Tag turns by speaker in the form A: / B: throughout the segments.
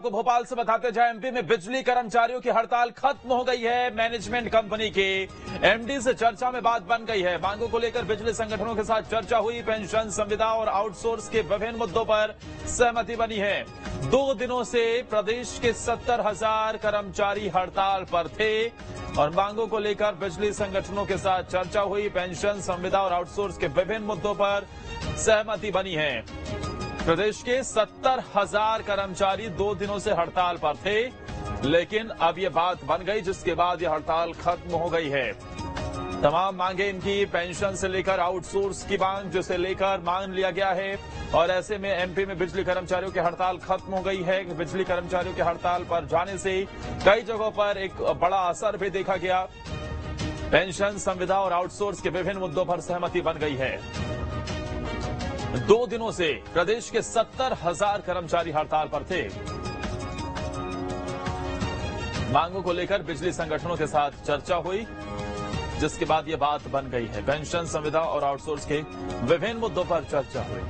A: को भोपाल से बताते जाए, एमपी में बिजली कर्मचारियों की हड़ताल खत्म हो गई है। मैनेजमेंट कंपनी के एमडी से चर्चा में बात बन गई है। मांगों को लेकर बिजली संगठनों के साथ चर्चा हुई। पेंशन, संविदा और आउटसोर्स के विभिन्न मुद्दों पर सहमति बनी है। 2 दिनों से प्रदेश के 70,000 कर्मचारी हड़ताल पर थे और मांगों को लेकर बिजली संगठनों के साथ चर्चा हुई। पेंशन, संविदा और आउटसोर्स के विभिन्न मुद्दों पर सहमति बनी है। प्रदेश के 70,000 कर्मचारी 2 दिनों से हड़ताल पर थे, लेकिन अब ये बात बन गई, जिसके बाद ये हड़ताल खत्म हो गई है। तमाम मांगे इनकी पेंशन से लेकर आउटसोर्स की मांग, जिसे लेकर मान लिया गया है। और ऐसे में एमपी में बिजली कर्मचारियों की हड़ताल खत्म हो गई है। बिजली कर्मचारियों की हड़ताल पर जाने से कई जगहों पर एक बड़ा असर भी देखा गया। पेंशन, संविदा और आउटसोर्स के विभिन्न मुद्दों पर सहमति बन गई है। 2 दिनों से प्रदेश के 70,000 कर्मचारी हड़ताल पर थे। मांगों को लेकर बिजली संगठनों के साथ चर्चा हुई, जिसके बाद यह बात बन गई है। पेंशन, संविदा और आउटसोर्स के विभिन्न मुद्दों पर चर्चा हुई।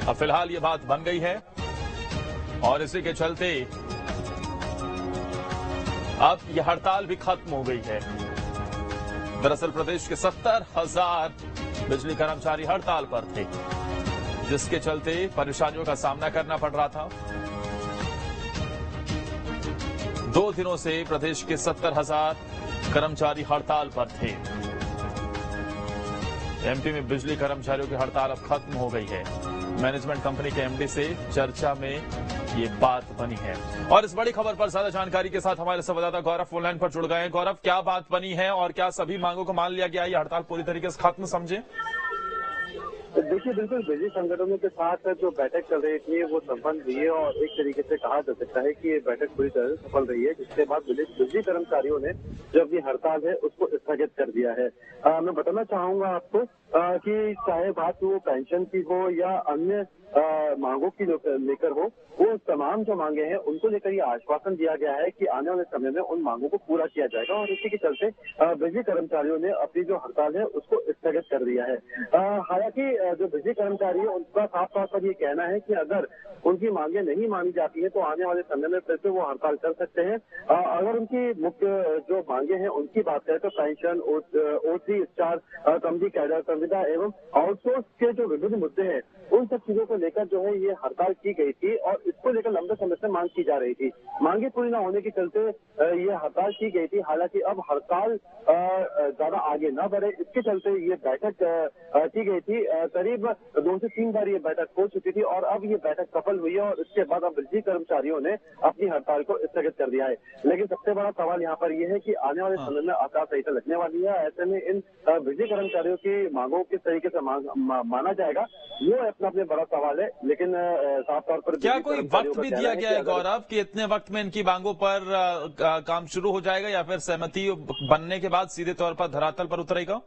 A: अब फिलहाल यह बात बन गई है और इसी के चलते अब यह हड़ताल भी खत्म हो गई है। दरअसल प्रदेश के 70,000 बिजली कर्मचारी हड़ताल पर थे, जिसके चलते परेशानियों का सामना करना पड़ रहा था। 2 दिनों से प्रदेश के 70,000 कर्मचारी हड़ताल पर थे। एमपी में बिजली कर्मचारियों की हड़ताल अब खत्म हो गई है। मैनेजमेंट कंपनी के एमडी से चर्चा में ये बात बनी है। और इस बड़ी खबर पर ज्यादा जानकारी के साथ हमारे संवाददाता गौरव फोन लाइन पर जुड़ गए हैं। गौरव, क्या बात बनी है और क्या सभी मांगों को मान लिया गया? ये हड़ताल पूरी तरीके से खत्म समझे?
B: देखिए, बिल्कुल बिजली संगठनों के साथ जो बैठक चल रही थी वो संपन्न हुई है और एक तरीके से कहा जा सकता है कि ये बैठक पूरी तरह से सफल रही है, जिसके बाद बिजली कर्मचारियों ने जो अपनी हड़ताल है उसको स्थगित कर दिया है। मैं बताना चाहूंगा आपको कि चाहे बात वो पेंशन की हो या अन्य मांगों की लेकर हो, वो तमाम जो मांगे हैं उनको लेकर ये आश्वासन दिया गया है कि आने वाले समय में उन मांगों को पूरा किया जाएगा। और इसी के चलते बिजली कर्मचारियों ने अपनी जो हड़ताल है उसको स्थगित कर दिया है। हालांकि जो बिजली कर्मचारी है उनका साफ तौर पर ये कहना है कि अगर उनकी मांगे नहीं मानी जाती है तो आने वाले समय में फिर से वो हड़ताल कर सकते हैं। अगर उनकी मुख्य जो मांगे हैं उनकी बात करें तो पेंशन, ओसी, स्टार, कमती कैडर, संविदा एवं आउटसोर्स के जो विभिन्न मुद्दे हैं उन सब चीजों को लेकर जो है ये हड़ताल की गई थी और इसको लेकर लंबे समय से मांग की जा रही थी। मांगे पूरी न होने के चलते ये हड़ताल की गई थी। हालांकि अब हड़ताल ज्यादा आगे न बढ़े, इसके चलते ये बैठक की गई थी। करीब 2 से 3 बार ये बैठक हो चुकी थी और अब ये बैठक सफल हुई है और इसके बाद अब बिजली कर्मचारियों ने अपनी हड़ताल को स्थगित कर दिया है। लेकिन सबसे बड़ा सवाल यहाँ पर यह है कि आने वाले समय में आचार संहिता लगने वाली है। ऐसे में इन बिजली कर्मचारियों की मांगों किस तरीके से माना जाएगा, वो अपने बड़ा सवाल है। लेकिन साफ तौर पर
A: क्या कोई वक्त भी दिया गया है गौरव कि इतने वक्त में इनकी मांगों पर काम शुरू हो जाएगा या फिर सहमति बनने के बाद सीधे तौर पर धरातल पर उतरेगा?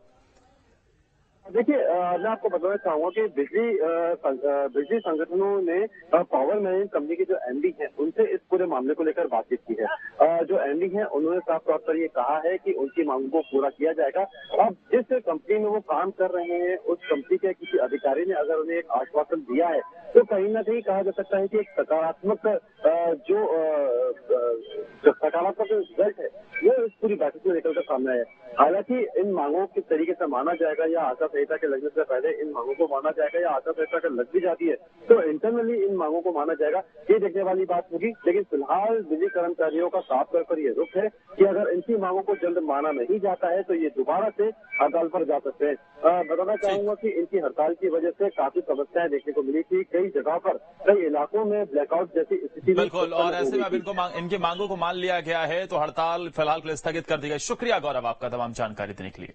B: देखिए, मैं आपको बताना चाहूंगा कि बिजली संगठनों ने पावर मैनेजमेंट कंपनी के जो एमडी हैं उनसे इस पूरे मामले को लेकर बातचीत की है। जो एमडी हैं उन्होंने साफ तौर पर ये कहा है कि उनकी मांगों को पूरा किया जाएगा। अब जिस कंपनी में वो काम कर रहे हैं उस कंपनी के किसी अधिकारी ने अगर उन्हें एक आश्वासन दिया है तो कहीं ना कहीं कहा जा सकता है कि एक सकारात्मक रिजल्ट है वो इस पूरी बैठक में निकल कर सामने आया। हालांकि इन मांगों किस तरीके से माना जाएगा या आचार संहिता के लगने से पहले इन मांगों को माना जाएगा या आचार संहिता के लग भी जाती है तो इंटरनली इन मांगों को माना जाएगा, ये देखने वाली बात होगी। लेकिन फिलहाल बिजली कर्मचारियों का साफ तौर पर ये रुख है कि अगर इनकी मांगों को जल्द माना नहीं जाता है तो ये दोबारा से हड़ताल पर जा सकते हैं। बताना चाहूंगा कि इनकी हड़ताल की वजह से काफी समस्याएं देखने को मिली थी। कई जगह पर, कई इलाकों में ब्लैकआउट जैसी स्थिति
A: बिल्कुल, और ऐसे में अब इनकी मांगों को मान लिया गया है तो हड़ताल फिलहाल के लिए स्थगित कर दी गई। शुक्रिया गौरव आपका तमाम जानकारी देने के लिए।